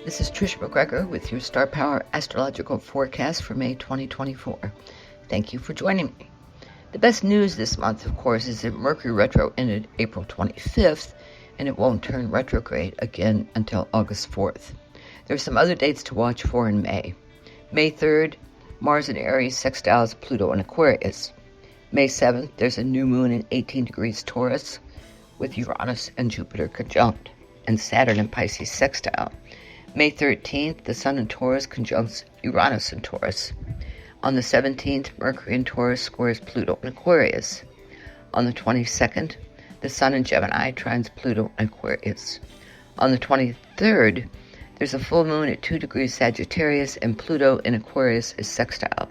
This is Trish MacGregor with your Star Power astrological forecast for May 2024. Thank you for joining me. The best news this month, of course, is that Mercury retro ended April 25th, and it won't turn retrograde again until August 4th. There are some other dates to watch for in May. May 3rd, Mars in Aries sextiles Pluto in Aquarius. May 7th, there's a new moon in 18 degrees Taurus with Uranus and Jupiter conjunct, and Saturn in Pisces sextile. May 13th, the Sun in Taurus conjuncts Uranus in Taurus. On the 17th, Mercury in Taurus squares Pluto in Aquarius. On the 22nd, the Sun in Gemini trines Pluto in Aquarius. On the 23rd, there's a full moon at 2 degrees Sagittarius, and Pluto in Aquarius is sextile.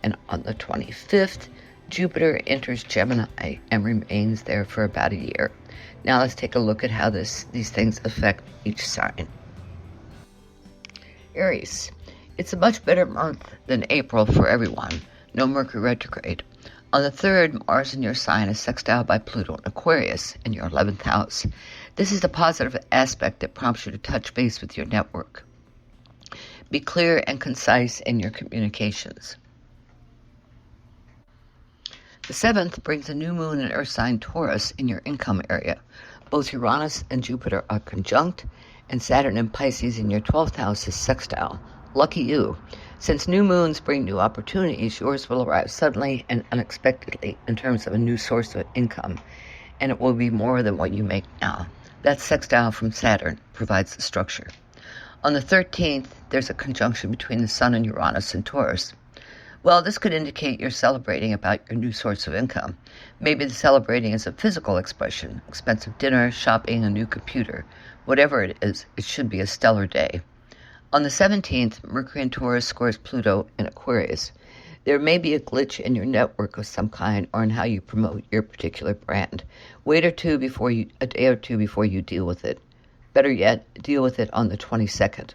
And on the 25th, Jupiter enters Gemini and remains there for about a year. Now let's take a look at how these things affect each sign. Aries. It's a much better month than April for everyone. No Mercury retrograde. On the 3rd, Mars in your sign is sextile by Pluto in Aquarius in your 11th house. This is a positive aspect that prompts you to touch base with your network. Be clear and concise in your communications. The 7th brings a new moon in Earth sign Taurus in your income area. Both Uranus and Jupiter are conjunct, and Saturn in Pisces in your 12th house is sextile. Lucky you. Since new moons bring new opportunities, yours will arrive suddenly and unexpectedly in terms of a new source of income, and it will be more than what you make now. That sextile from Saturn provides the structure. On the 13th, there's a conjunction between the Sun and Uranus in Taurus. Well, this could indicate you're celebrating about your new source of income. Maybe the celebrating is a physical expression, expensive dinner, shopping, a new computer. Whatever it is, it should be a stellar day. On the 17th, Mercury in Taurus squares Pluto in Aquarius. There may be a glitch in your network of some kind or in how you promote your particular brand. Wait a day or two before you deal with it. Better yet, deal with it on the 22nd.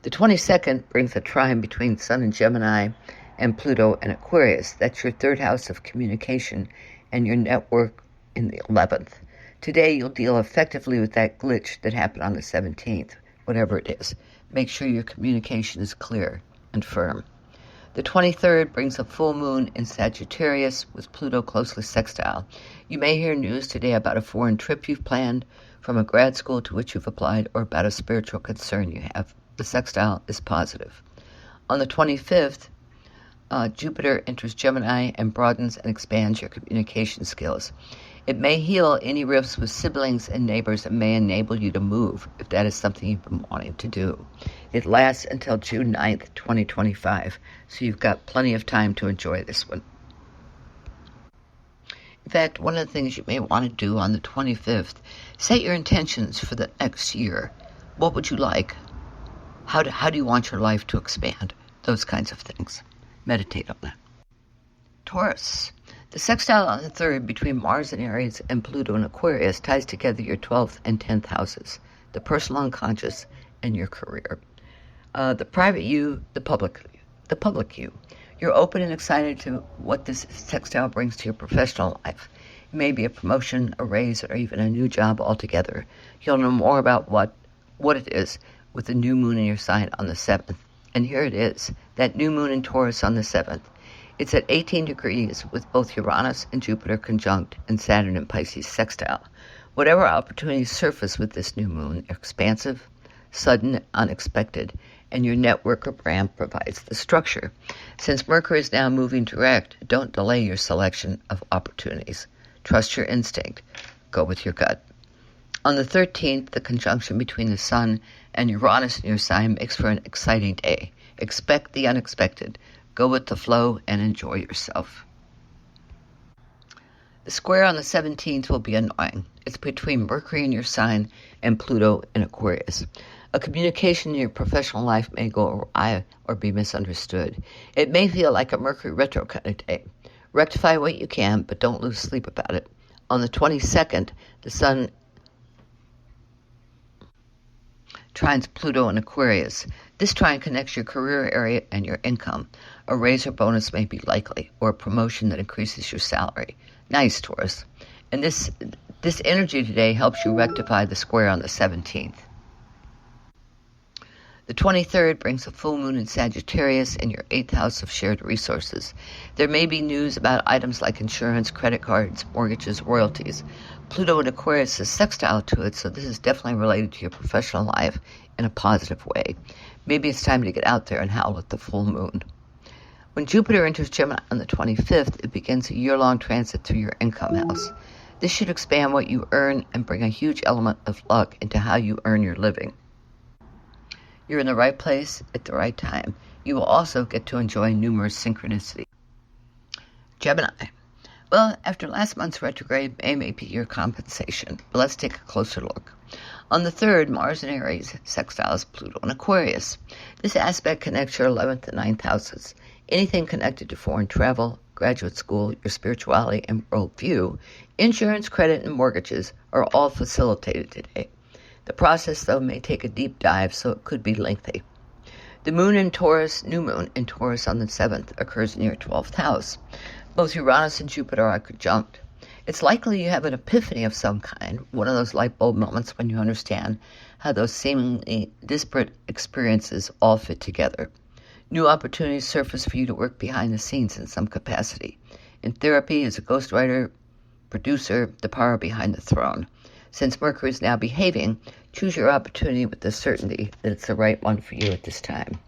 The 22nd brings a trine between Sun and Gemini and Pluto in Aquarius. That's your 3rd house of communication and your network in the 11th. Today, you'll deal effectively with that glitch that happened on the 17th, whatever it is. Make sure your communication is clear and firm. The 23rd brings a full moon in Sagittarius with Pluto closely sextile. You may hear news today about a foreign trip you've planned, from a grad school to which you've applied, or about a spiritual concern you have. The sextile is positive. On the 25th, Jupiter enters Gemini and broadens and expands your communication skills. It may heal any rifts with siblings and neighbors and may enable you to move if that is something you've been wanting to do. It lasts until June 9th, 2025, so you've got plenty of time to enjoy this one. In fact, one of the things you may want to do on the 25th, set your intentions for the next year. What would you like? How do you want your life to expand? Those kinds of things. Meditate on that. Taurus. The sextile on the 3rd between Mars in Aries and Pluto in Aquarius ties together your 12th and 10th houses, the personal unconscious, and your career. The private you, the public you. You're open and excited to what this sextile brings to your professional life. It may be a promotion, a raise, or even a new job altogether. You'll know more about what it is with the new moon in your sign on the 7th. And here it is, that new moon in Taurus on the 7th. It's at 18 degrees with both Uranus and Jupiter conjunct and Saturn and Pisces sextile. Whatever opportunities surface with this new moon are expansive, sudden, unexpected, and your network or brand provides the structure. Since Mercury is now moving direct, don't delay your selection of opportunities. Trust your instinct. Go with your gut. On the 13th, the conjunction between the Sun and Uranus in your sign makes for an exciting day. Expect the unexpected. Go with the flow and enjoy yourself. The square on the 17th will be annoying. It's between Mercury in your sign and Pluto in Aquarius. A communication in your professional life may go awry or be misunderstood. It may feel like a Mercury retro kind of day. Rectify what you can, but don't lose sleep about it. On the 22nd, the Sun trines Pluto in Aquarius. This trine connects your career area and your income. A raise or bonus may be likely, or a promotion that increases your salary. Nice, Taurus. And this energy today helps you rectify the square on the 17th. The 23rd brings a full moon in Sagittarius in your 8th house of shared resources. There may be news about items like insurance, credit cards, mortgages, royalties. Pluto in Aquarius is sextile to it, so this is definitely related to your professional life in a positive way. Maybe it's time to get out there and howl at the full moon. When Jupiter enters Gemini on the 25th, it begins a year-long transit through your income house. This should expand what you earn and bring a huge element of luck into how you earn your living. You're in the right place at the right time. You will also get to enjoy numerous synchronicities. Gemini. Well, after last month's retrograde, may be your compensation, but let's take a closer look. On the 3rd, Mars in Aries sextiles Pluto in Aquarius. This aspect connects your 11th and 9th houses. Anything connected to foreign travel, graduate school, your spirituality and worldview, insurance, credit, and mortgages are all facilitated today. The process, though, may take a deep dive, so it could be lengthy. The moon in Taurus, new moon in Taurus on the 7th, occurs in your 12th house. Both Uranus and Jupiter are conjunct. It's likely you have an epiphany of some kind, one of those light bulb moments when you understand how those seemingly disparate experiences all fit together. New opportunities surface for you to work behind the scenes in some capacity. In therapy, as a ghostwriter, producer, the power behind the throne. Since Mercury is now behaving, choose your opportunity with the certainty that it's the right one for you at this time.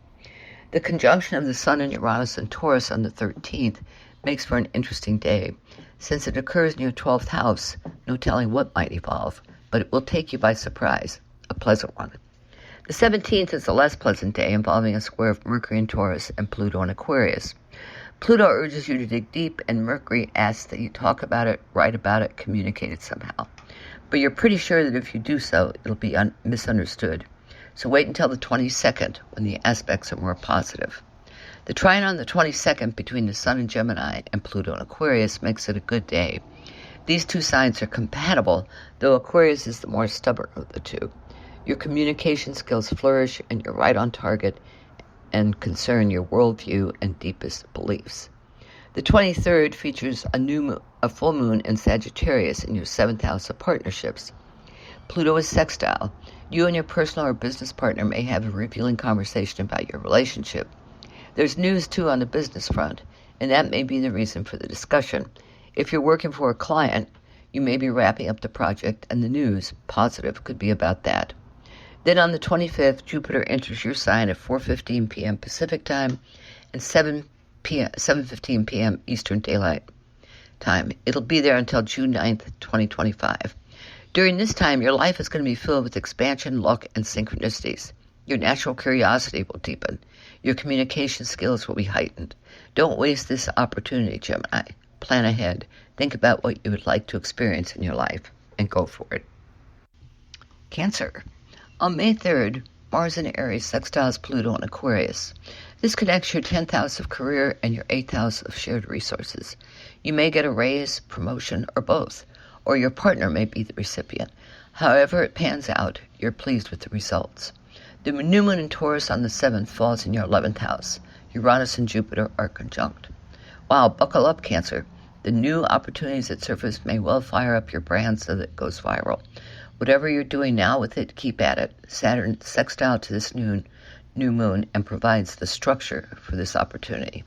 The conjunction of the Sun and Uranus and Taurus on the 13th makes for an interesting day. Since it occurs in your 12th house, no telling what might evolve, but it will take you by surprise, a pleasant one. The 17th is a less pleasant day involving a square of Mercury in Taurus and Pluto in Aquarius. Pluto urges you to dig deep, and Mercury asks that you talk about it, write about it, communicate it somehow. But you're pretty sure that if you do so, it'll be misunderstood. So wait until the 22nd, when the aspects are more positive. The trine on the 22nd between the Sun in Gemini and Pluto in Aquarius makes it a good day. These two signs are compatible, though Aquarius is the more stubborn of the two. Your communication skills flourish, and you're right on target and concern your worldview and deepest beliefs. The 23rd features a full moon in Sagittarius in your 7th house of partnerships. Pluto is sextile. You and your personal or business partner may have a revealing conversation about your relationship. There's news, too, on the business front, and that may be the reason for the discussion. If you're working for a client, you may be wrapping up the project, and the news, positive, could be about that. Then on the 25th, Jupiter enters your sign at 4:15 p.m. Pacific Time and 7:15 p.m. Eastern Daylight Time. It'll be there until June 9th, 2025. During this time, your life is going to be filled with expansion, luck, and synchronicities. Your natural curiosity will deepen. Your communication skills will be heightened. Don't waste this opportunity, Gemini. Plan ahead. Think about what you would like to experience in your life, and go for it. Cancer. On May 3rd, Mars in Aries sextiles Pluto in Aquarius. This connects your 10th house of career and your 8th house of shared resources. You may get a raise, promotion, or both, or your partner may be the recipient. However it pans out, you're pleased with the results. The new moon in Taurus on the 7th falls in your 11th house. Uranus and Jupiter are conjunct. Wow, buckle up, Cancer. The new opportunities that surface may well fire up your brand so that it goes viral. Whatever you're doing now with it, keep at it. Saturn sextile to this new moon and provides the structure for this opportunity.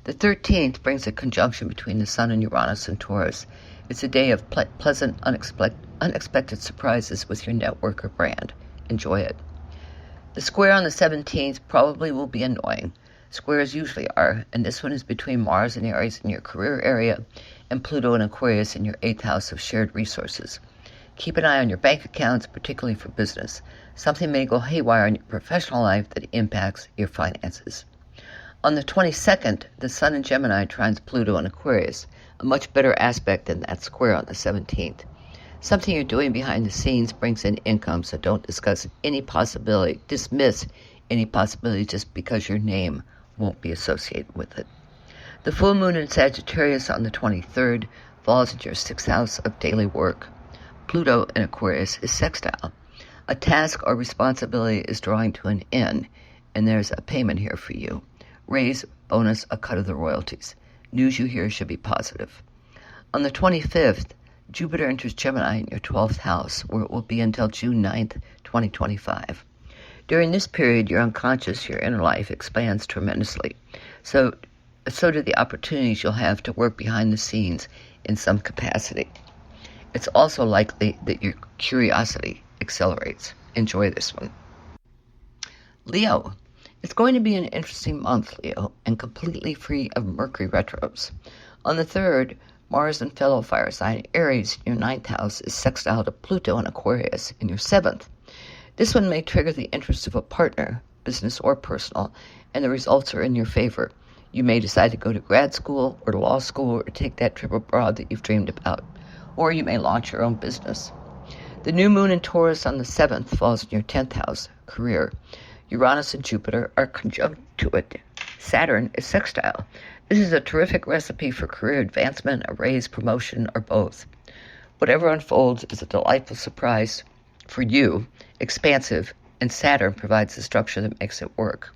The 13th brings a conjunction between the Sun and Uranus and Taurus. It's a day of pleasant, unexpected surprises with your network or brand. Enjoy it. The square on the 17th probably will be annoying. Squares usually are, and this one is between Mars and Aries in your career area and Pluto and Aquarius in your 8th house of shared resources. Keep an eye on your bank accounts, particularly for business. Something may go haywire in your professional life that impacts your finances. On the 22nd, the Sun in Gemini trines Pluto in Aquarius, a much better aspect than that square on the 17th. Something you're doing behind the scenes brings in income, so don't dismiss any possibility just because your name won't be associated with it. The full moon in Sagittarius on the 23rd falls into your 6th house of daily work. Pluto in Aquarius is sextile. A task or responsibility is drawing to an end, and there's a payment here for you. Raise, bonus, a cut of the royalties. News you hear should be positive. On the 25th, Jupiter enters Gemini in your 12th house, where it will be until June 9th, 2025. During this period, your unconscious, your inner life expands tremendously. So do the opportunities you'll have to work behind the scenes in some capacity. It's also likely that your curiosity accelerates. Enjoy this one. Leo. It's going to be an interesting month, Leo, and completely free of Mercury retros. On the 3rd, Mars and fellow fire sign Aries in your 9th house is sextile to Pluto and Aquarius in your 7th. This one may trigger the interest of a partner, business or personal, and the results are in your favor. You may decide to go to grad school or to law school or take that trip abroad that you've dreamed about. Or you may launch your own business. The new moon in Taurus on the 7th falls in your 10th house, career. Uranus and Jupiter are conjunct to it. Saturn is sextile. This is a terrific recipe for career advancement, a raise, promotion, or both. Whatever unfolds is a delightful surprise for you, expansive, and Saturn provides the structure that makes it work.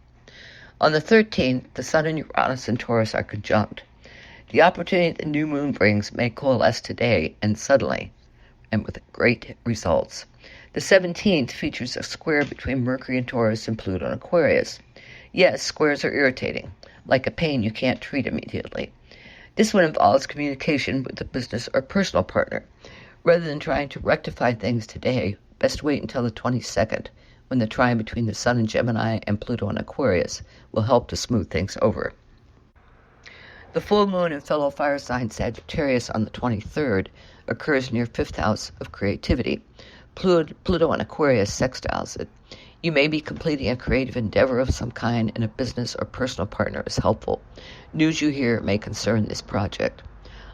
On the 13th, the Sun and Uranus and Taurus are conjunct. The opportunity the new moon brings may coalesce today and suddenly, and with great results. The 17th features a square between Mercury and Taurus and Pluto and Aquarius. Yes, squares are irritating, like a pain you can't treat immediately. This one involves communication with a business or personal partner. Rather than trying to rectify things today, best wait until the 22nd, when the trine between the Sun and Gemini and Pluto and Aquarius will help to smooth things over. The full moon in fellow fire sign Sagittarius on the 23rd occurs in your 5th house of creativity. Pluto and Aquarius sextiles it. You may be completing a creative endeavor of some kind, and a business or personal partner is helpful. News you hear may concern this project.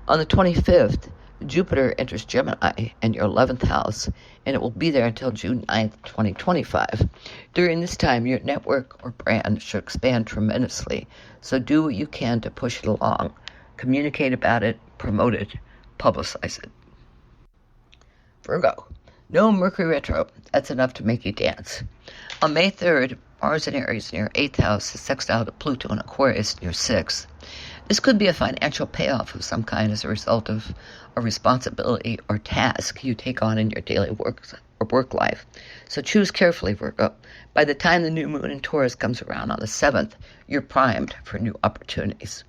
On the 25th, Jupiter enters Gemini in your 11th house, and it will be there until June 9th, 2025. During this time, your network or brand should expand tremendously, so do what you can to push it along. Communicate about it, promote it, publicize it. Virgo. No Mercury retro. That's enough to make you dance. On May 3rd, Mars in Aries in your 8th house is sextile to Pluto and Aquarius in your 6th. This could be a financial payoff of some kind as a result of a responsibility or task you take on in your daily work life. So choose carefully, Virgo. By the time the new moon in Taurus comes around on the 7th, you're primed for new opportunities.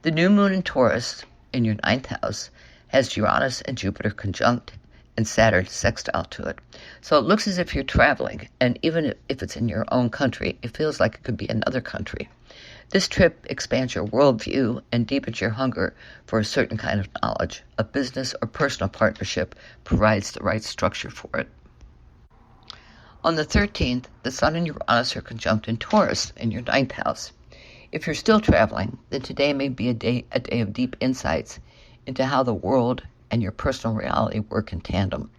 The new moon in Taurus in your 9th house has Uranus and Jupiter conjunct and Saturn sextile to it. So it looks as if you're traveling, and even if it's in your own country, it feels like it could be another country. This trip expands your worldview and deepens your hunger for a certain kind of knowledge. A business or personal partnership provides the right structure for it. On the 13th, the Sun and Uranus are conjunct in Taurus in your 9th house. If you're still traveling, then today may be a day of deep insights into how the world and your personal reality work in tandem.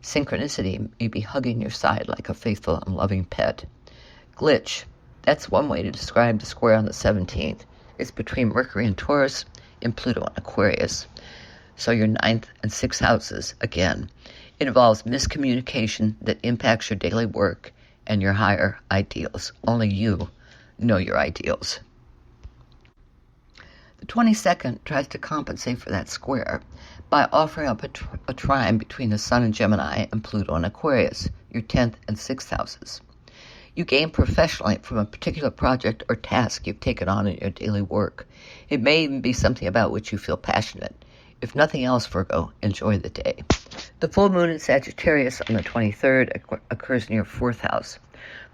Synchronicity may be hugging your side like a faithful and loving pet. Glitch. That's one way to describe the square on the 17th. It's between Mercury and Taurus and Pluto and Aquarius. So your 9th and 6th houses, again. It involves miscommunication that impacts your daily work and your higher ideals. Only you know your ideals. The 22nd tries to compensate for that square by offering up a trine between the Sun and Gemini and Pluto and Aquarius, your 10th and 6th houses. You gain professionally from a particular project or task you've taken on in your daily work. It may even be something about which you feel passionate. If nothing else, Virgo, enjoy the day. The full moon in Sagittarius on the 23rd occurs in your 4th house.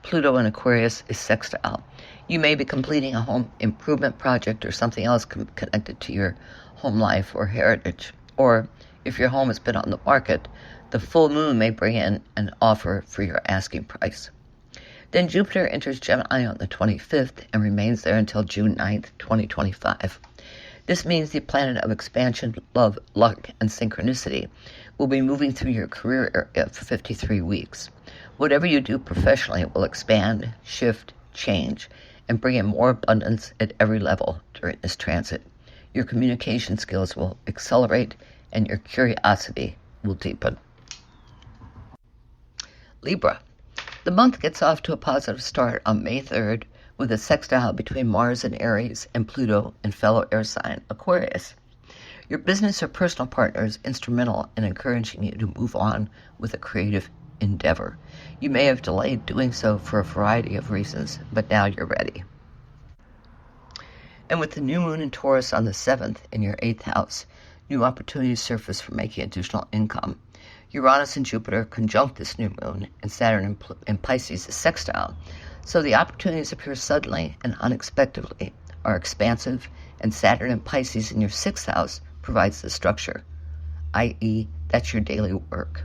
Pluto in Aquarius is sextile. You may be completing a home improvement project or something else connected to your home life or heritage. Or, if your home has been on the market, the full moon may bring in an offer for your asking price. Then Jupiter enters Gemini on the 25th and remains there until June 9th, 2025. This means the planet of expansion, love, luck, and synchronicity will be moving through your career area for 53 weeks. Whatever you do professionally will expand, shift, change, and bring in more abundance at every level during this transit. Your communication skills will accelerate and your curiosity will deepen. Libra. The month gets off to a positive start on May 3rd with a sextile between Mars and Aries and Pluto and fellow air sign Aquarius. Your business or personal partner is instrumental in encouraging you to move on with a creative endeavor. You may have delayed doing so for a variety of reasons, but now you're ready. And with the new moon in Taurus on the 7th in your 8th house, new opportunities surface for making additional income. Uranus and Jupiter conjunct this new moon, and Saturn in Pisces is sextile, so the opportunities appear suddenly and unexpectedly, are expansive, and Saturn in Pisces in your 6th house provides the structure, i.e., that's your daily work.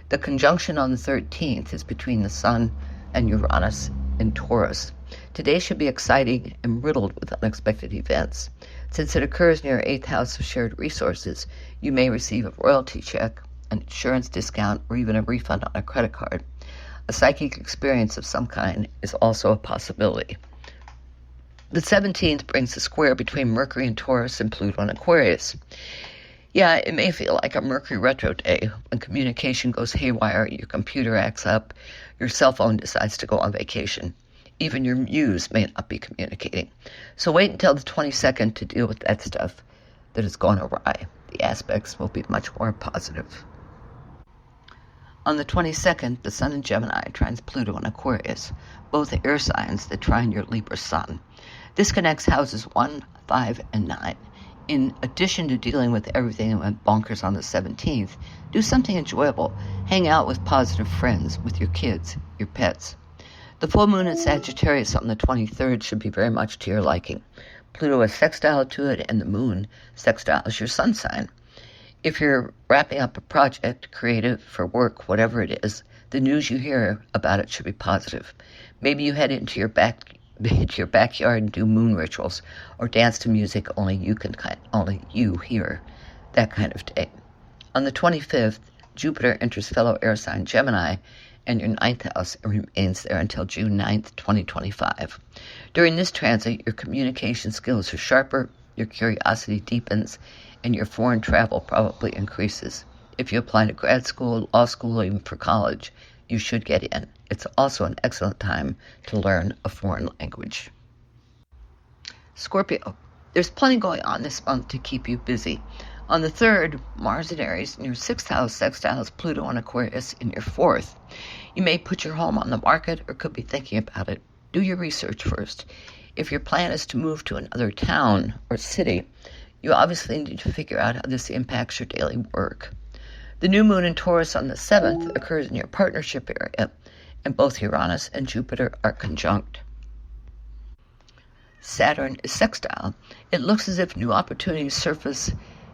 The conjunction on the 13th is between the Sun and Uranus in Taurus. Today should be exciting and riddled with unexpected events. Since it occurs near your 8th house of shared resources, you may receive a royalty check, an insurance discount, or even a refund on a credit card. A psychic experience of some kind is also a possibility. The 17th brings a square between Mercury in Taurus and Pluto in Aquarius. Yeah, it may feel like a Mercury retro day when communication goes haywire, your computer acts up, your cell phone decides to go on vacation. Even your muse may not be communicating. So wait until the 22nd to deal with that stuff that has gone awry. The aspects will be much more positive. On the 22nd, the Sun in Gemini trines Pluto in Aquarius, both air signs that trine your Libra Sun. This connects houses 1, 5, and 9. In addition to dealing with everything that went bonkers on the 17th, do something enjoyable. Hang out with positive friends, with your kids, your pets. The full moon in Sagittarius on the 23rd should be very much to your liking. Pluto is sextile to it, and the moon sextiles your sun sign. If you're wrapping up a project, creative, for work, whatever it is, the news you hear about it should be positive. Maybe you head into your backyard and do moon rituals, or dance to music only you hear. That kind of day. On the 25th, Jupiter enters fellow air sign Gemini and your 9th house and remains there until June 9th, 2025. During this transit, your communication skills are sharper, your curiosity deepens, and your foreign travel probably increases. If you apply to grad school, law school, or even for college, you should get in. It's also an excellent time to learn a foreign language. Scorpio, there's plenty going on this month to keep you busy. On the 3rd, Mars in Aries in your 6th house sextiles Pluto in Aquarius in your 4th. You may put your home on the market or could be thinking about it. Do your research first. If your plan is to move to another town or city, you obviously need to figure out how this impacts your daily work. The new moon in Taurus on the 7th occurs in your partnership area, and both Uranus and Jupiter are conjunct. Saturn is sextile. It looks as if new opportunities surface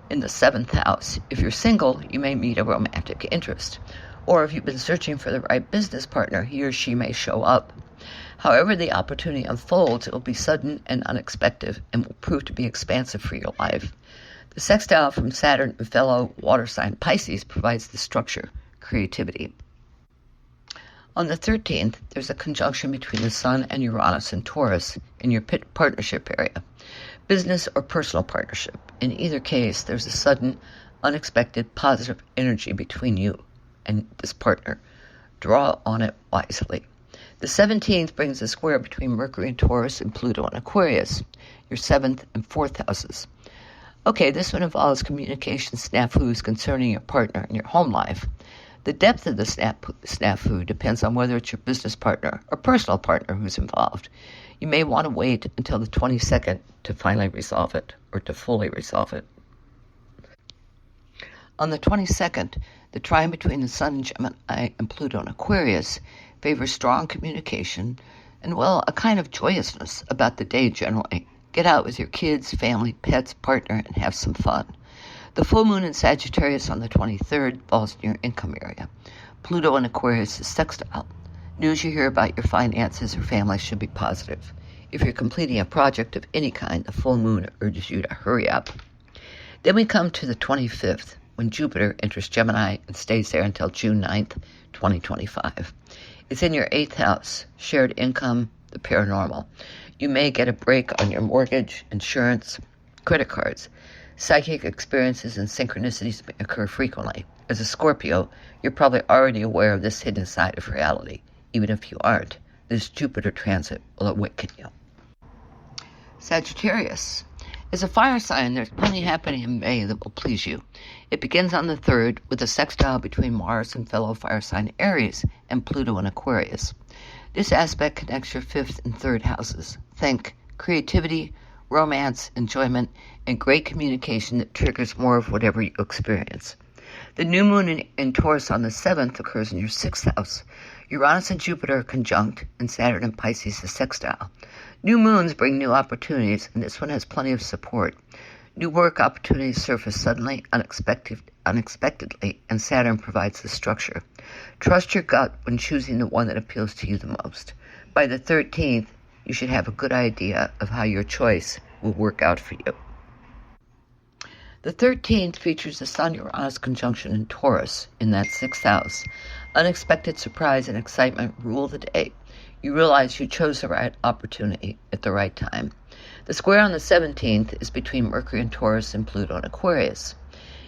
in the 7th house. If you're single, you may meet a romantic interest. Or if you've been searching for the right business partner, he or she may show up. However the opportunity unfolds, it will be sudden and unexpected and will prove to be expansive for your life. The sextile from Saturn and fellow water sign Pisces provides the structure, creativity. On the 13th, there's a conjunction between the Sun and Uranus in Taurus in your partnership area, business or personal partnership. In either case, there's a sudden, unexpected, positive energy between you and this partner. Draw on it wisely. The 17th brings a square between Mercury in Taurus and Pluto in Aquarius, your 7th and 4th houses. Okay, this one involves communication snafus concerning your partner and your home life. The depth of the snafu depends on whether it's your business partner or personal partner who's involved. You may want to wait until the 22nd to finally resolve it, or to fully resolve it. On the 22nd, the trine between the Sun in Gemini and Pluto in Aquarius favors strong communication and, well, a kind of joyousness about the day generally. Get out with your kids, family, pets, partner, and have some fun. The full moon in Sagittarius on the 23rd falls in your income area. Pluto in Aquarius is sextile. News you hear about your finances or family should be positive. If you're completing a project of any kind, the full moon urges you to hurry up. Then we come to the 25th, when Jupiter enters Gemini and stays there until June 9th, 2025. It's in your 8th house, shared income, the paranormal. You may get a break on your mortgage, insurance, credit cards. Psychic experiences and synchronicities may occur frequently. As a Scorpio, you're probably already aware of this hidden side of reality. Even if you aren't, this Jupiter transit will awaken you. Sagittarius. As a fire sign, there's plenty happening in May that will please you. It begins on the 3rd with a sextile between Mars and fellow fire sign Aries and Pluto in Aquarius. This aspect connects your 5th and 3rd houses. Think creativity, romance, enjoyment, and great communication that triggers more of whatever you experience. The new moon in Taurus on the 7th occurs in your 6th house. Uranus and Jupiter are conjunct, and Saturn and Pisces is sextile. New moons bring new opportunities, and this one has plenty of support. New work opportunities surface suddenly, unexpectedly, and Saturn provides the structure. Trust your gut when choosing the one that appeals to you the most. By the 13th, you should have a good idea of how your choice will work out for you. The 13th features the Sun-Uranus conjunction in Taurus in that 6th house. Unexpected surprise and excitement rule the day. You realize you chose the right opportunity at the right time. The square on the 17th is between Mercury in Taurus and Pluto in Aquarius.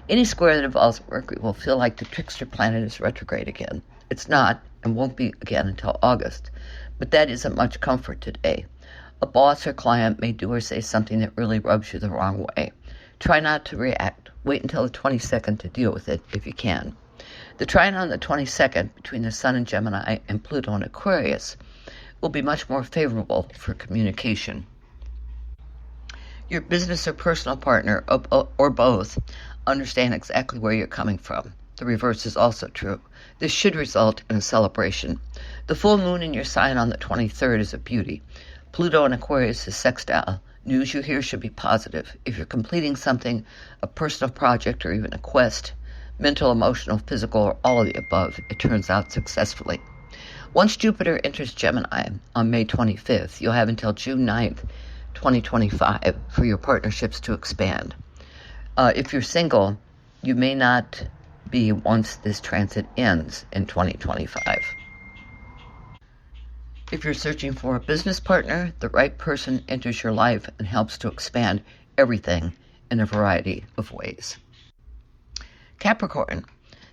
Any square that involves Mercury will feel like the trickster planet is retrograde again. It's not, and won't be again until August. But that isn't much comfort today. A boss or client may do or say something that really rubs you the wrong way. Try not to react. Wait until the 22nd to deal with it if you can. The trine on the 22nd between the Sun in Gemini and Pluto in Aquarius will be much more favorable for communication. Your business or personal partner, or both, understand exactly where you're coming from. The reverse is also true. This should result in a celebration. The full moon in your sign on the 23rd is a beauty. Pluto in Aquarius is sextile. News you hear should be positive. If you're completing something, a personal project or even a quest, mental, emotional, physical, or all of the above, it turns out successfully. Once Jupiter enters Gemini on May 25th, you'll have until June 9th, 2025 for your partnerships to expand. If you're single, you may not be once this transit ends in 2025. If you're searching for a business partner, the right person enters your life and helps to expand everything in a variety of ways. Capricorn,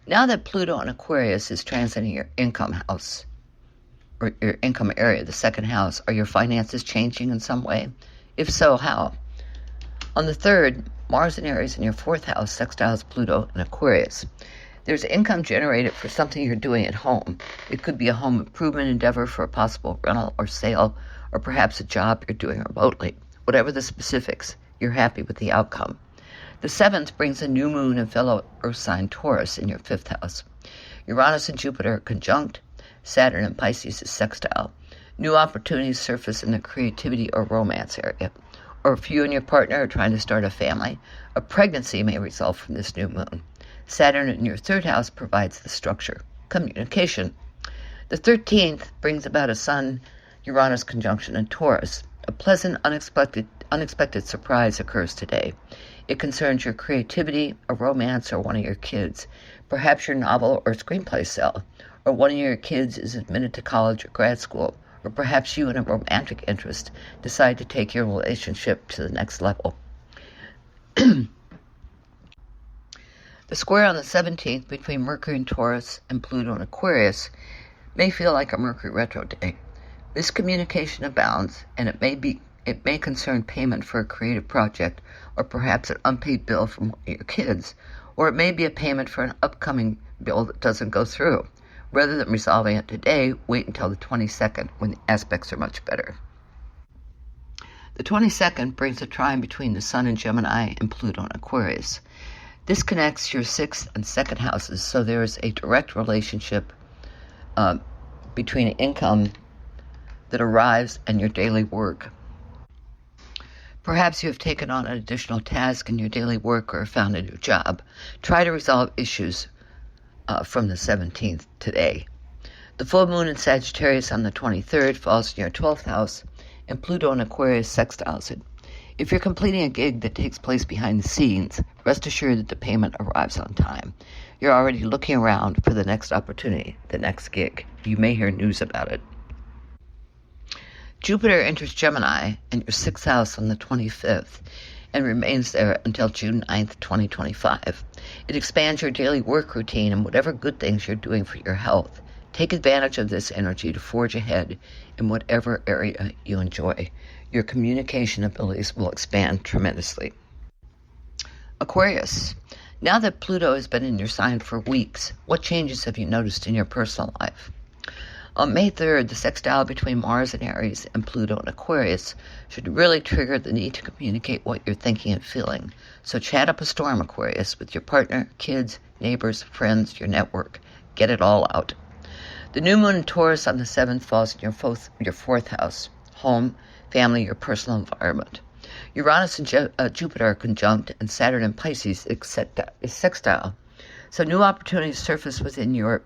now that Pluto in Aquarius is transiting your income house, or your income area, the 2nd house, are your finances changing in some way? If so, how? On the 3rd, Mars in Aries in your 4th house sextiles Pluto in Aquarius. There's income generated for something you're doing at home. It could be a home improvement endeavor for a possible rental or sale, or perhaps a job you're doing remotely. Whatever the specifics, you're happy with the outcome. The 7th brings a new moon in fellow Earth sign Taurus in your 5th house. Uranus and Jupiter are conjunct. Saturn and Pisces is sextile. New opportunities surface in the creativity or romance area. Or if you and your partner are trying to start a family, a pregnancy may result from this new moon. Saturn in your 3rd house provides the structure. Communication. The 13th brings about a Sun-Uranus conjunction in Taurus. A pleasant, unexpected surprise occurs today. It concerns your creativity, a romance, or one of your kids. Perhaps your novel or screenplay sell, or one of your kids is admitted to college or grad school, or perhaps you and a romantic interest decide to take your relationship to the next level. The square on the 17th between Mercury in Taurus and Pluto in Aquarius may feel like a Mercury retro day. Miscommunication abounds, and it may concern payment for a creative project, or perhaps an unpaid bill from one of your kids, or it may be a payment for an upcoming bill that doesn't go through. Rather than resolving it today, wait until the 22nd when the aspects are much better. The 22nd brings a trine between the Sun in Gemini and Pluto in Aquarius. This connects your 6th and 2nd houses, so there is a direct relationship between income that arrives and your daily work. Perhaps you have taken on an additional task in your daily work or found a new job. Try to resolve issues from the 17th today. The full moon in Sagittarius on the 23rd falls in your 12th house, and Pluto in Aquarius sextiles it. If you're completing a gig that takes place behind the scenes, rest assured that the payment arrives on time. You're already looking around for the next opportunity, the next gig. You may hear news about it. Jupiter enters Gemini in your 6th house on the 25th and remains there until June 9th, 2025. It expands your daily work routine and whatever good things you're doing for your health. Take advantage of this energy to forge ahead in whatever area you enjoy. Your communication abilities will expand tremendously. Aquarius. Now that Pluto has been in your sign for weeks, what changes have you noticed in your personal life? On May 3rd, the sextile between Mars in Aries and Pluto in Aquarius should really trigger the need to communicate what you're thinking and feeling. So chat up a storm, Aquarius, with your partner, kids, neighbors, friends, your network. Get it all out. The new moon in Taurus on the 7th falls in your fourth house, home, family, your personal environment. Uranus and Jupiter are conjunct, and Saturn in Pisces is sextile. So new opportunities surface within your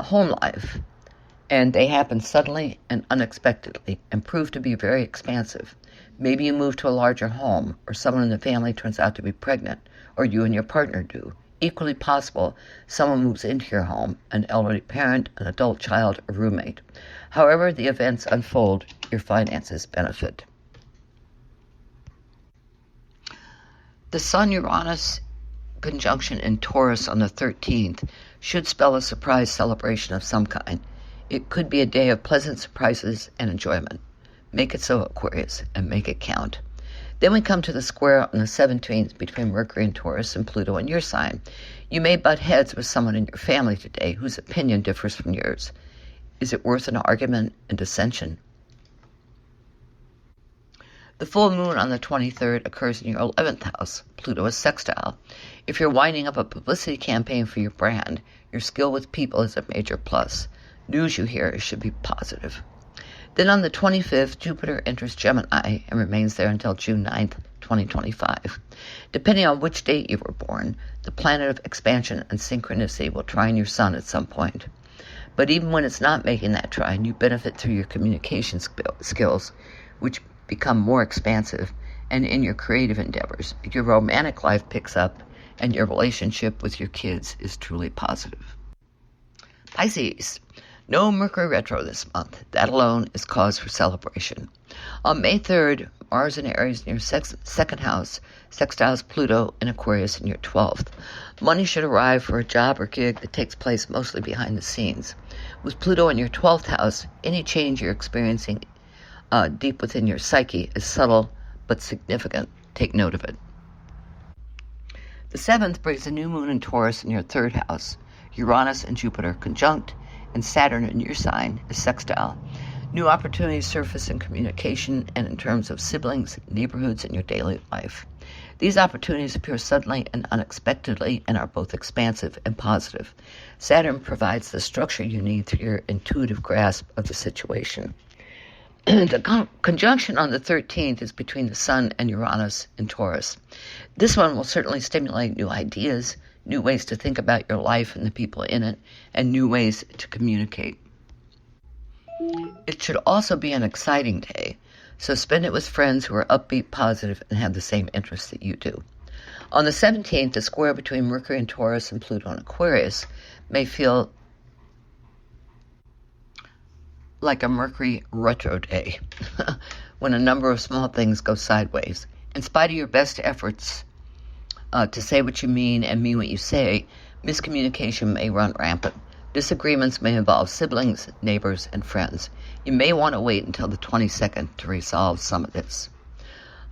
home life, and they happen suddenly and unexpectedly and prove to be very expansive. Maybe you move to a larger home, or someone in the family turns out to be pregnant, or you and your partner do. Equally possible, someone moves into your home, an elderly parent, an adult child, a roommate. However the events unfold, your finances benefit. The Sun-Uranus conjunction in Taurus on the 13th should spell a surprise celebration of some kind. It could be a day of pleasant surprises and enjoyment. Make it so, Aquarius, and make it count. Then we come to the square on the 17th between Mercury and Taurus and Pluto in your sign. You may butt heads with someone in your family today whose opinion differs from yours. Is it worth an argument and dissension? The full moon on the 23rd occurs in your 11th house. Pluto is sextile. If you're winding up a publicity campaign for your brand, your skill with people is a major plus. News you hear should be positive. Then on the 25th, Jupiter enters Gemini and remains there until June 9th, 2025. Depending on which date you were born, the planet of expansion and synchronicity will trine your sun at some point. But even when it's not making that trine, you benefit through your communication skills, which become more expansive, and in your creative endeavors. Your romantic life picks up, and your relationship with your kids is truly positive. Pisces. No Mercury retro this month. That alone is cause for celebration. On May 3rd, Mars in Aries in your second house sextiles Pluto in Aquarius in your 12th. Money should arrive for a job or gig that takes place mostly behind the scenes. With Pluto in your 12th house, any change you're experiencing deep within your psyche is subtle but significant. Take note of it. The 7th brings a new moon in Taurus in your 3rd house. Uranus and Jupiter conjunct, and Saturn in your sign is sextile. New opportunities surface in communication and in terms of siblings, neighborhoods, and your daily life. These opportunities appear suddenly and unexpectedly and are both expansive and positive. Saturn provides the structure you need through your intuitive grasp of the situation. The conjunction on the 13th is between the Sun and Uranus in Taurus. This one will certainly stimulate new ideas, new ways to think about your life and the people in it, and new ways to communicate. It should also be an exciting day, so spend it with friends who are upbeat, positive, and have the same interests that you do. On the 17th, the square between Mercury and Taurus and Pluto in Aquarius may feel like a Mercury retro day, when a number of small things go sideways. In spite of your best efforts to say what you mean and mean what you say, miscommunication may run rampant. Disagreements may involve siblings, neighbors, and friends. You may want to wait until the 22nd to resolve some of this.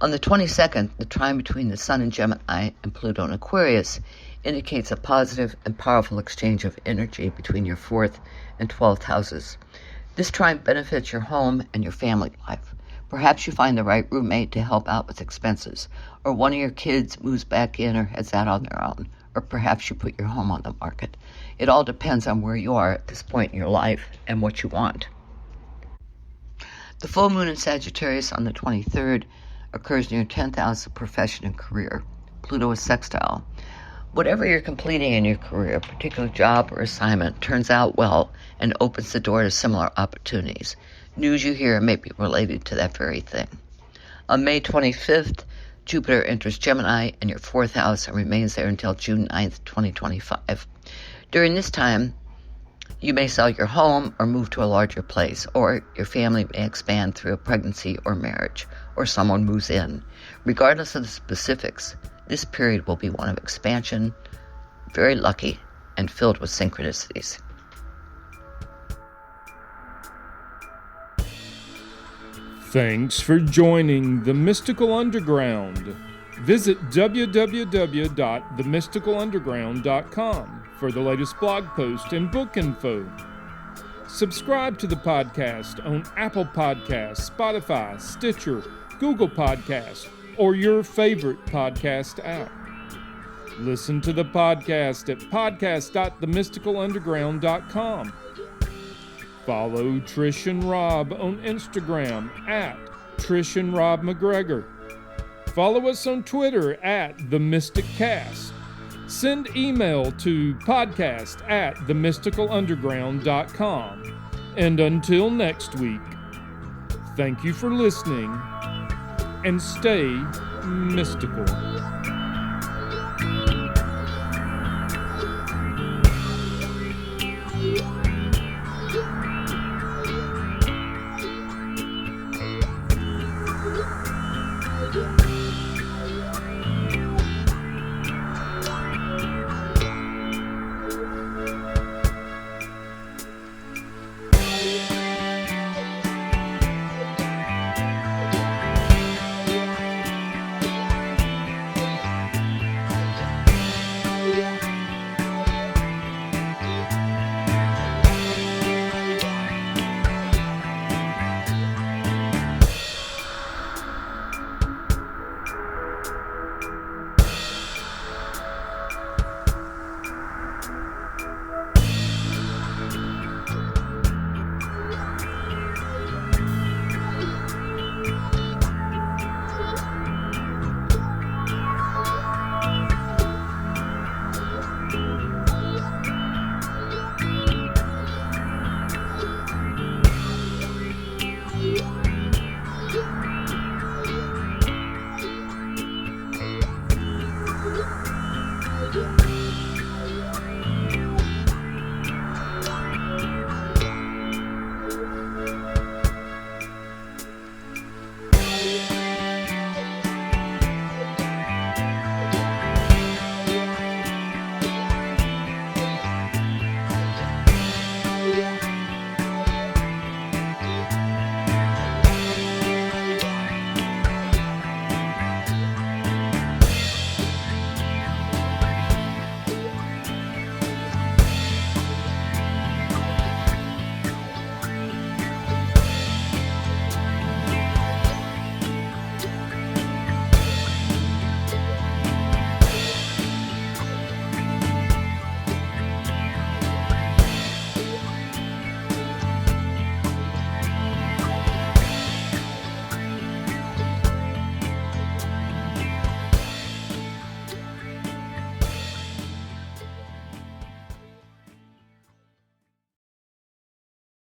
On the 22nd, the trine between the Sun in Gemini and Pluto in Aquarius indicates a positive and powerful exchange of energy between your 4th and 12th houses. This trine benefits your home and your family life. Perhaps you find the right roommate to help out with expenses, or one of your kids moves back in or heads out on their own, or perhaps you put your home on the market. It all depends on where you are at this point in your life and what you want. The full moon in Sagittarius on the 23rd occurs in your 10th house of profession and career. Pluto is sextile. Whatever you're completing in your career, a particular job or assignment, turns out well and opens the door to similar opportunities. News you hear may be related to that very thing. On May 25th, Jupiter enters Gemini in your 4th house and remains there until June 9th, 2025. During this time, you may sell your home or move to a larger place, or your family may expand through a pregnancy or marriage, or someone moves in. Regardless of the specifics, this period will be one of expansion, very lucky, and filled with synchronicities. Thanks for joining The Mystical Underground. Visit www.themysticalunderground.com for the latest blog post and book info. Subscribe to the podcast on Apple Podcasts, Spotify, Stitcher, Google Podcasts, or your favorite podcast app. Listen to the podcast at podcast.themysticalunderground.com. Follow Trish and Rob on Instagram at Trish and Rob MacGregor. Follow us on Twitter at TheMysticCast. Send email to podcast@themysticalunderground.com. And until next week, thank you for listening and stay mystical.